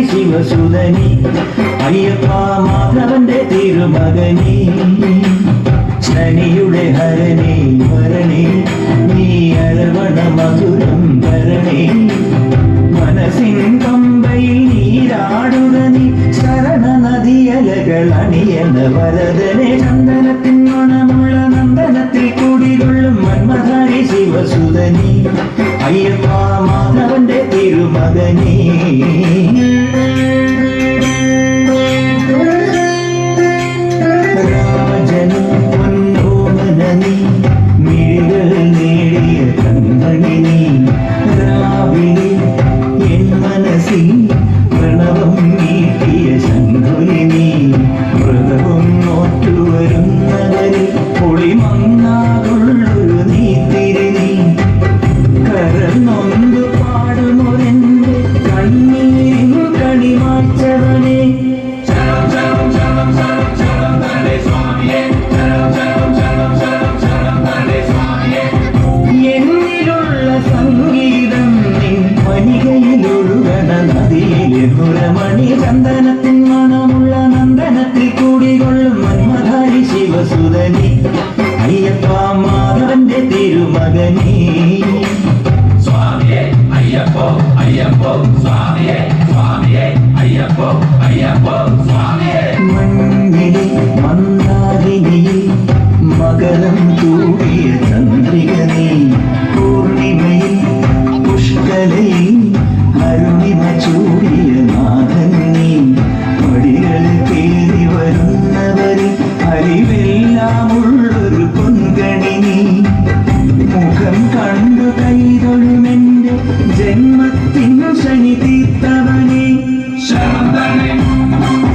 ശിവസുതനി അയ്യപ്പ മാധവന്റെ തിരുമകനി ശനിയുടെ ഹരണി വരണി നീ അരവണ മധുരം ഭരണി മനസ്സിൻ കമ്പയിൽ നീരാടുക നീ ശരണ നദിയലകൾ അണിയന വരദനെ ചന്ദനത്തിൻ മണമുള്ള നന്ദനത്തിൽ കുടികൊള്ളും മന്മധാരി ശിവസുതനി അയ്യപ്പ മാധവന്റെ തിരുമകനി പ്രണവം നീട്ടിയ ശംഖുലിനി വ്രതവും നോറ്റുവരുന്നവരിൽ പൊളിമങ്ങാതുള്ളൊരു നീത്തിരി കരന്നൊന്ത് പാടുമൊരെന്റെ കണ്ണീരിൻ കണിമാച്ചവനെ എന്നിലുള്ള സംഗീതം നിൻ മണികയിലൊഴുകണ നദിയിലെ പുരമണി ചന്ദനത്തിൻ മണമുള്ള നന്ദനത്തിൽ കൂടികൊള്ളും മന്മധാരി ശിവസുതനി അയ്യപ്പ മാധവന്റെ തിരുമകനി സ്വാമിയേ അയ്യപ്പോ അയ്യപ്പോ സ്വാമിയേ സ്വാമിയേ അയ്യപ്പോ അയ്യപ്പോ സ്വാമിയേ മണ്ണിലെ മന്ദാകിനിയിൽ മകരം തൂടിയ ചന്ദ്രികനീ പൂർണിമയിൽ പുഷ്കലയിൽ അരുണിമ ചൂടിയ നാഥൻ നീ പടികൾ കേറി വരുന്നവരിൽ അറിവെല്ലാമുള്ളൊരു പൊൻകണി നീ മുഖം കണ്ടു കൈതൊഴുമെന്റെ ജന്മത്തിൻ ശനി തീർത്തവനെ ശരണേ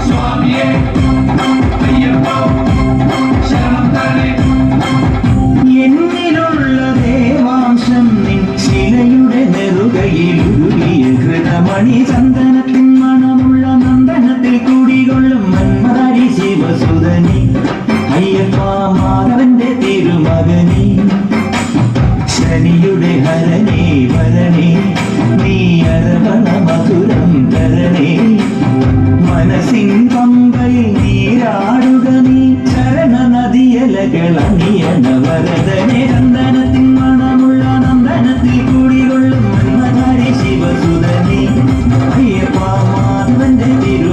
സ്വാമിയേ അയ്യപ്പോ ശരണേ എന്നിലുള്ള ദേവാംശം നിൻ ശിലയുടെ നെറുകയിലുരുകിയ ഘൃതമണി ചന്ദനത്തിൻ മണമുള്ള നന്ദനത്തിൽ കൂടികൊള്ളും മന്മധാരി ശിവസുതനി അയ്യപ്പ മാധവന്റെ തിരുമകനി ശനിയുടെ ഹരണേ വരണേ നീ അരവണ മധുരം തരണേ മനസ്സിൻ പമ്പയിൽ നീരാടുക നീ ശരണ നദിയലകൾ അണിയണ വരദനെ ചന്ദനത്തിൻ മണമുള്ള നന്ദനത്തിൽ കൂടികൊള്ളും മന്മധാരി ശിവസുതനി അയ്യപ്പ മാധവന്റെ തിരു